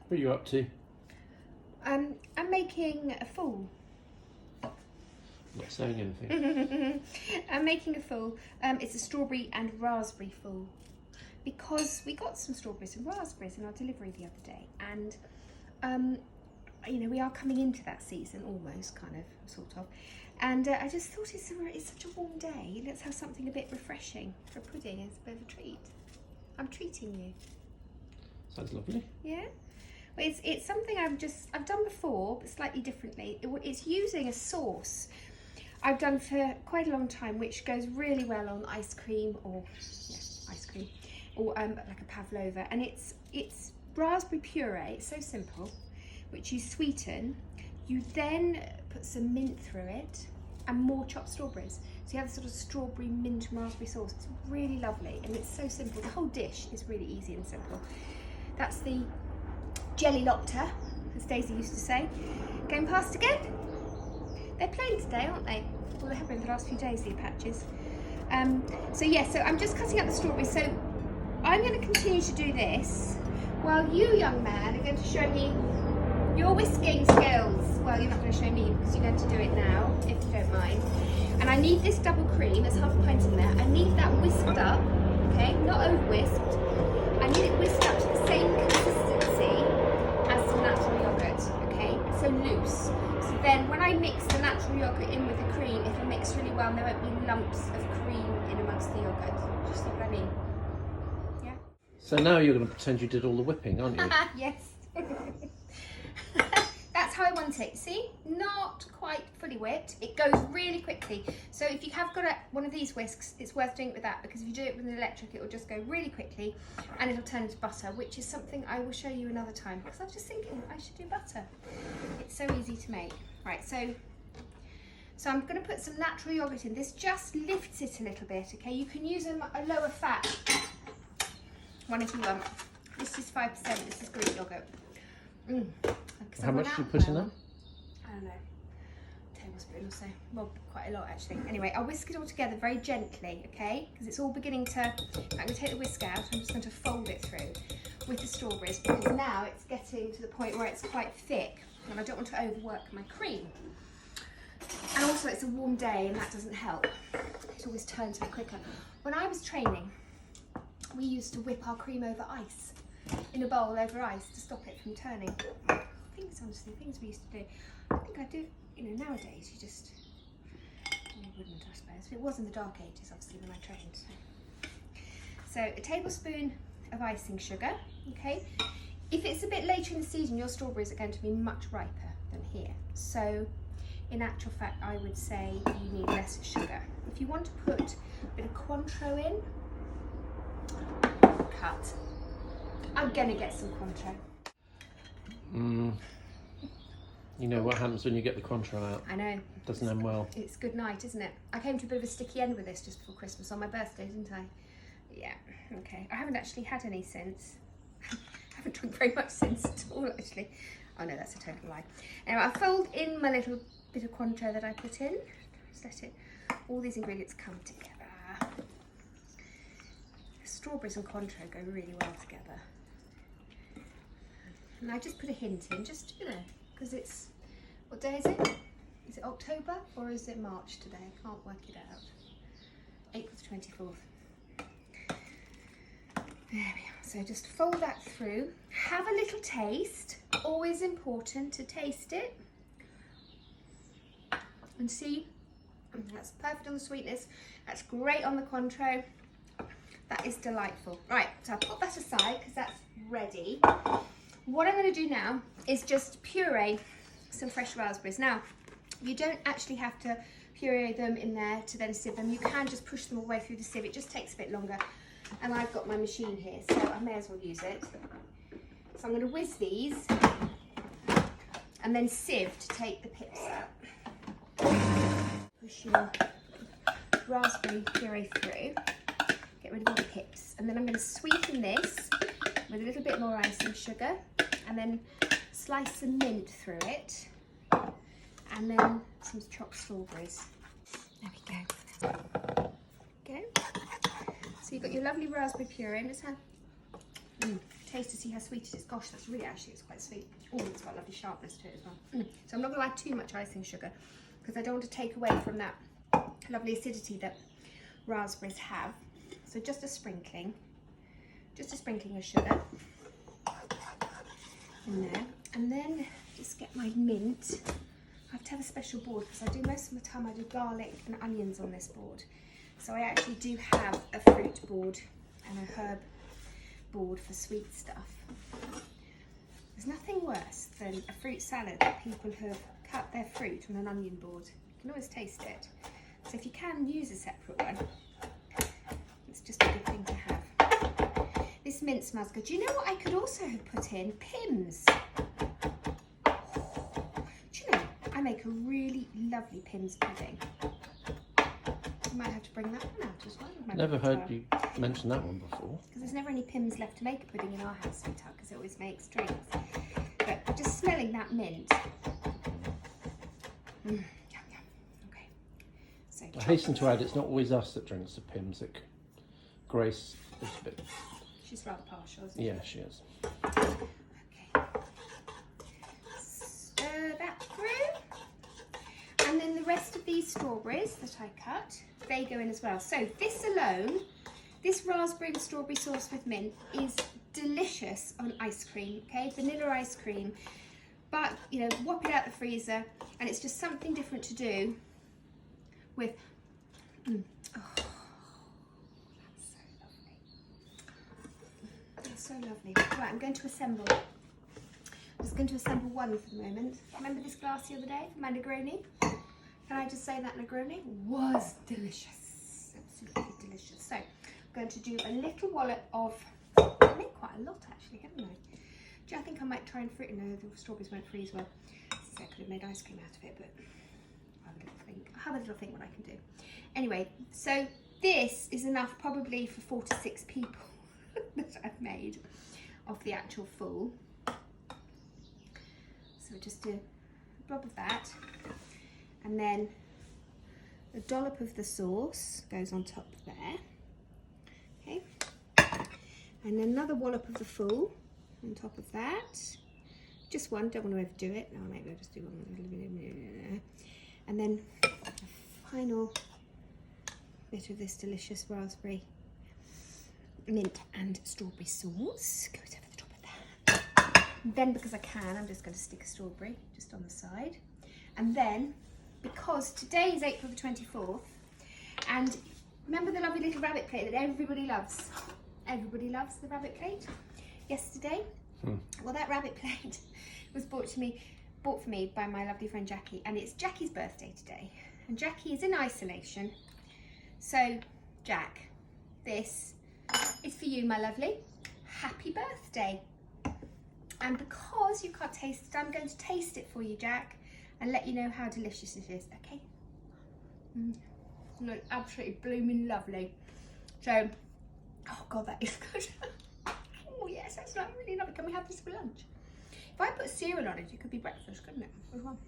What are you up to? I'm making a fool. Not saying anything. I'm making a fool. It's a strawberry and raspberry fool because we got some strawberries and raspberries in our delivery the other day, and you know, we are coming into that season almost, kind of, sort of. And I just thought it's such a warm day. Let's have something a bit refreshing for pudding. It's a bit of a treat. I'm treating you. Sounds lovely. Yeah. Well, it's something I've done before, but slightly differently. It's using a sauce I've done for quite a long time, which goes really well on ice cream or like a pavlova. And it's raspberry puree. It's so simple, which you sweeten. You then put some mint through it and more chopped strawberries. So you have a sort of strawberry mint and raspberry sauce. It's really lovely and it's so simple. The whole dish is really easy and simple. That's the jelly Lotte, as Daisy used to say. Going past again? They're playing today, aren't they? Well, they have been for the last few days, the patches. So I'm just cutting up the strawberries. So I'm going to continue to do this while you, young man, are going to show me your whisking skills. Well, you're not going to show me because you're going to do it now, if you don't mind. And I need this double cream. There's half a pint in there. I need that whisked up, okay? Not over whisked. I need it whisked up to the same consistency as some natural yoghurt, okay? So loose. So then when I mix the natural yoghurt in with the cream, it'll mix really well and there won't be lumps of cream in amongst the yoghurt. Just see what I mean? Yeah? So now you're going to pretend you did all the whipping, aren't you? Yes. That's how I want it. See, not quite fully whipped. It goes really quickly. So if you have got one of these whisks, it's worth doing it with that, because if you do it with an electric, it will just go really quickly and it'll turn into butter, which is something I will show you another time, because I was just thinking I should do butter. It's so easy to make. Right, so I'm going to put some natural yogurt in. This just lifts it a little bit, okay? You can use a lower fat one if you want. This is 5%, this is Greek yogurt. How much do you put in that? I don't know, a tablespoon or so. Well, quite a lot actually. Anyway, I'll whisk it all together very gently, okay? Because it's all beginning to, I'm going to take the whisk out, I'm just going to fold it through with the strawberries, because now it's getting to the point where it's quite thick and I don't want to overwork my cream. And also it's a warm day and that doesn't help. It always turns a bit quicker. When I was training, we used to whip our cream over ice, in a bowl over ice, to stop it from turning. Things, honestly, things we used to do. I think I do, you know, nowadays you just, you wouldn't, I suppose. But it was in the dark ages, obviously, when I trained. So a tablespoon of icing sugar, okay? If it's a bit later in the season, your strawberries are going to be much riper than here. So in actual fact, I would say you need less sugar. If you want to put a bit of Cointreau in, cut. I'm gonna get some Cointreau. You know what happens when you get the Cointreau out? I know. It doesn't end well. It's good night, isn't it? I came to a bit of a sticky end with this just before Christmas on my birthday, didn't I? Yeah, okay. I haven't actually had any since. I haven't drunk very much since at all, actually. Oh no, that's a total lie. Anyway, I'll fold in my little bit of Cointreau that I put in. Just let all these ingredients come together. Strawberries and Cointreau go really well together. And I just put a hint in, just, you know, because it's, what day is it? Is it October or is it March today? I can't work it out. April the 24th. There we are. So just fold that through. Have a little taste. Always important to taste it. And see, that's perfect on the sweetness. That's great on the Cointreau. That is delightful. Right, so I'll put that aside because that's ready. What I'm going to do now is just puree some fresh raspberries. Now, you don't actually have to puree them in there to then sieve them. You can just push them all the way through the sieve. It just takes a bit longer. And I've got my machine here, so I may as well use it. So I'm going to whiz these and then sieve to take the pips out. Push your raspberry puree through. Get rid of all the pips. And then I'm going to sweeten this with a little bit more icing sugar and then slice some mint through it and then some chopped strawberries. There we go. So you've got your lovely raspberry puree and just have taste to see how sweet it is. Gosh, that's really actually, it's quite sweet. Oh, it's got a lovely sharpness to it as well. So I'm not going to add too much icing sugar because I don't want to take away from that lovely acidity that raspberries have. So just a sprinkling of sugar in there. And then just get my mint. I have to have a special board because I do most of the time I do garlic and onions on this board. So I actually do have a fruit board and a herb board for sweet stuff. There's nothing worse than a fruit salad that people have cut their fruit on an onion board. You can always taste it. So if you can use a separate one, it's just a good thing to have. This mint smells good. Do you know what I could also have put in? Pims. Do you know, I make a really lovely Pims pudding. I might have to bring that one out as well. Never heard you mention that one before. Because there's never any Pims left to make a pudding in our house, sweetheart, because it always makes drinks. But just smelling that mint. Yum, yum. Okay. So I hasten to add, it's not always us that drinks the Pims. Grace is a bit... She's rather partial, isn't she? Yeah, she is. Okay. Stir that through. And then the rest of these strawberries that I cut, they go in as well. So this alone, this raspberry and strawberry sauce with mint is delicious on ice cream, okay? Vanilla ice cream. But, you know, whop it out the freezer, and it's just something different to do with... Oh, that's so lovely. Right, I'm going to assemble. I'm just going to assemble one for the moment. Remember this glass the other day for my Negroni? Can I just say that Negroni was delicious. Absolutely delicious. So I'm going to do a little wallop of, I made quite a lot actually, haven't I? I think I might try and fruit. No, the strawberries won't freeze well. So I could have made ice cream out of it, but I'll have a little think what I can do. Anyway, so this is enough probably for 4 to 6 people that I've made of the actual full. So just do a blob of that, and then a dollop of the sauce goes on top there. Okay, and another wallop of the full on top of that. Just one, don't want to overdo it. No, maybe I'll just do one. And then a final bit of this delicious raspberry, mint and strawberry sauce goes over the top of that. And then, because I can, I'm just going to stick a strawberry just on the side. And then, because today is April the 24th, and remember the lovely little rabbit plate that everybody loves? Everybody loves the rabbit plate. Yesterday, well, that rabbit plate was bought for me by my lovely friend Jackie, and it's Jackie's birthday today, and Jackie is in isolation. So, Jack, this is for you, my lovely. Happy birthday! And because you can't taste it, I'm going to taste it for you, Jack, and let you know how delicious it is. Okay? Look, absolutely blooming lovely. So, oh God, that is good. Oh yes, that's not really lovely. Can we have this for lunch? If I put cereal on it, it could be breakfast, couldn't it? As well.